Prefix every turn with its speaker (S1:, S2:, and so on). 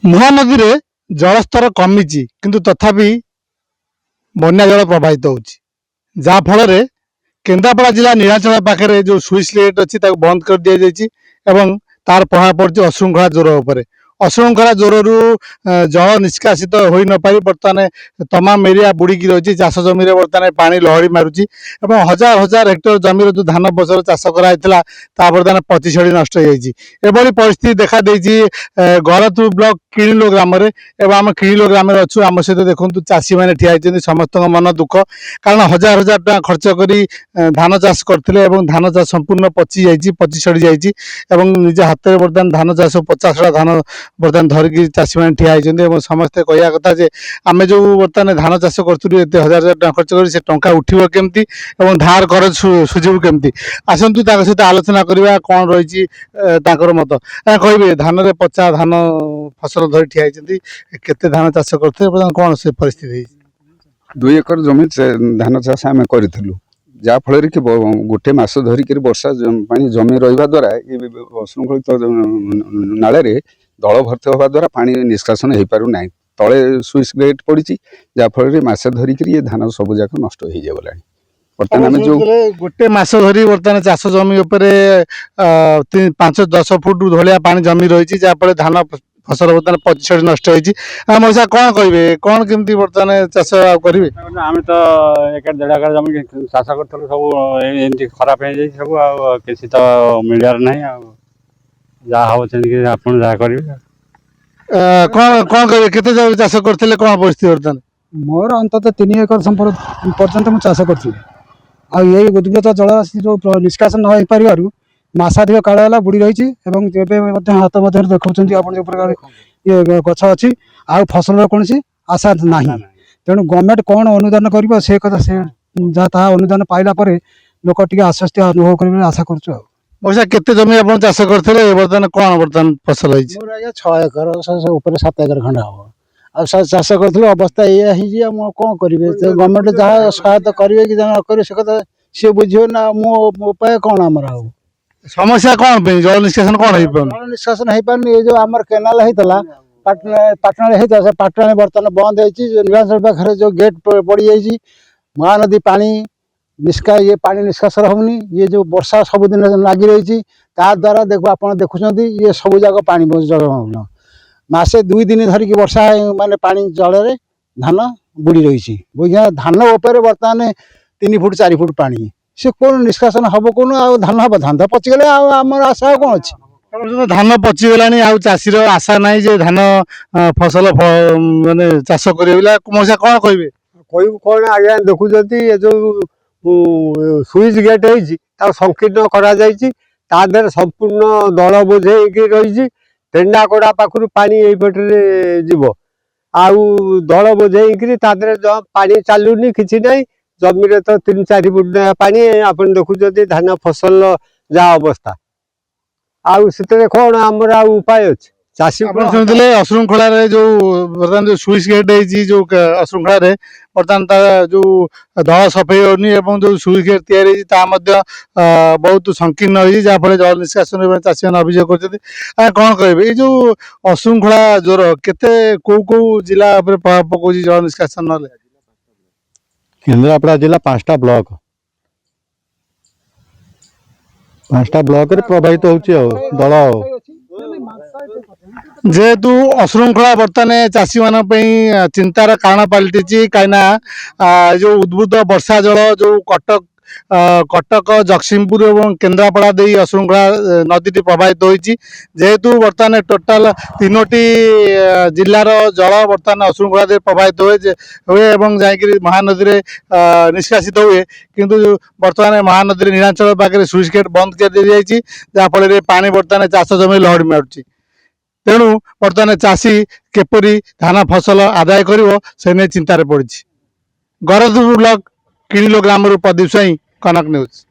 S1: महानदी रे जलस्तर कमिची किंतु तथापि बन्या जल प्रवाहित होउची जा फल रे केन्द्रापड़ा जिला नीलाचल पाखे जो सुइच गेट अच्छी बंद कर दि जाइए एवं तार प्रभाव पड़ी अशृंखला ज्वर उपर अशृंखला ज्वर जल निष्कासित हो न पारि बर्तमान तमाम एरिया बुड़ीकी रही चाष जमी बर्तमान पानी लहरी मारुची एवं हजार हजार हेक्टर जमी जो धान फसल चाष कराइला बर्तमान पची छड़ी नष्ट होती परिस्थिति देखा देती गरतपुर ब्लॉक किणिलो ग्राम आम किणिलो ग्राम अच्छु आम सहित देखु चाषी मैंने ठिया होती समस्त मन दुख कारण हजार हजार टाँग खर्च कर धान चाष करते धान चाष संपूर्ण पची छड़ी जाइए निज हाथ में बर्तमान धान चाष 50 धान बर्तमान धरिकी चाषी मैंने ठिया होती समस्ते कहवा कथा जे आम जो बर्तमान धान चाष करूँ एत हजार हजार टाँग खर्च कर टाँचा उठब केमती धार कर सुझीबू केमती आसतु सहित आलोचना करवा कौन रही मत कहे धान में पचा धान फसल धरी ठिया होती केते धान चाष करते कौन से परिस्थिति
S2: 2 एकर जमी धान चाष आम करूँ जहाँफल कि गोटे मस धरिक वर्षा पानी जमी रहा द्वारा ये अशृंखलित नाल दल भर्ती हवा द्वारा पानी निष्कासन हो पारना तले सुइच गेट पड़ी जहाँफल मस धरिक ये धान सब जाक नष्ट हो गला
S1: बर्तमान जो गोटे मस धरी बर्तमान चाष जमी 5-10 फुट धलिया पानी जमी रही जहाँफल धान फसल बर्तमान 25 नष्ट होती मौसा कौन कहे कौन केमती बर्तमान चाष करेंगे
S3: आम तो 1-1.5 एकर जमी चाष कर सब खराब हो जाए सब किसी तो मिलियार ना जहाँ हम आप करेंगे
S1: कौन कौन कहे केते चाष करते कौन परिस्थिति बर्तमान
S4: मोर अंततः 3 एकर पर्यंत मुझे चाष करी उद्गत जल जो निष्कासन न हो पार मासाधिक काल है बुड़ी रही हाथ देखा आप जो प्रकार ये गछ अच्छी आ फसल कौन आशा ना तेणु गवर्नमेंट कौन अनुदान कर से कथा से जहाँ अनुदान पाइला लोक टे आश्वस्ति अनुभव कर आशा करुँ
S1: मौसा केते जमी आप चाष करते बर्तमान कौन बर्तमान फसल है
S5: 6 एकर 7 एकर खंड हम आ चाष कर अवस्था ये कौन करेंगे गवर्नमेंट जहाँ सहायता करेंगे कि जहाँ करेंगे से कथा सी बुझे ना मो उपाय कौन आमर आ
S1: समस्या कौन जल निष्कासन कौन
S5: जल निष्कासन हो पार ये जो आम केनाल होता पाटना होता से पाटना बर्तमान बंद हो नीलाचल पाखे जो गेट पड़ जाइए महानदी पानी ये पानी निष्कासन होनी ये जो वर्षा सबुदिन लगी रही द्वारा देखो आप देखुं ये सब जाक पानी जल मसे 2 दिन धरिकी वर्षा माने पानी जल धान बुड़ी रही धान उपर बर्तमान 3 फुट 4 फुट पानी से कौन निष्कासन हम कौन धान हम धान तो पचिगले आम आशा कौन अच्छी
S1: धान पचिगला चाषीर आशा ना जे धान फसल माने चाष करें मौसा कौन कहे
S6: कौन आज्ञा देखुं ये जो सुइच गेट हो संकीर्ण कर संपूर्ण दल बोझे रही टेंडाकोड़ा पाखु पानी यहीपटे जीव आउ दल बोझे पानी चलुनी कि ना जमी तो 3-4 फुट पानी आप देखुं धान फसल जा अवस्था आउ से कौन आमर उपाय अच्छे चाषी
S1: शुणुले अशृंखला जो बर्तमान जो सुइच गेट जो अशृंखला बर्तमान जो दल सफाई होनी जो सुइच गेट या बहुत संकीर्ण हो जहाँफल जल निष्कासन चाषी मैंने अभियोग कर कौन कहे जो अशृंखला ज्वर केते कौ जिला प्रभाव पकाउ जल निष्कासन ना
S7: केन्द्रापड़ा जिला 5टा ब्लॉक प्रभावित हो दल
S1: जेहेतु अशृंखला बर्तमान चाषी मान चिंतार कारण पलटि कहीं जो उद्भूत वर्षा जल जो कटक जगतसिंहपुर और केन्द्रापड़ा दे अशृंखला नदी प्रभावित होती जेहेतु बर्तमान टोटाल 3टी जिलार जल बर्तमान अशृंखला दे प्रभावित हुए जाकि महानदी में निष्कासित हुए किंतु बर्तमान महानदी नीलाचल पाखे सुइच गेट बंद कर दी जाइए जहाँफल पानी बर्तमान चाष जमी लहड़ी मारुची तेणु बर्तमान चाषी केपरी धान फसल आदाय कर चिंतार पड़ी गरदपुर ब्लॉक किणिलो ग्राम प्रदीप साई कनक न्यूज।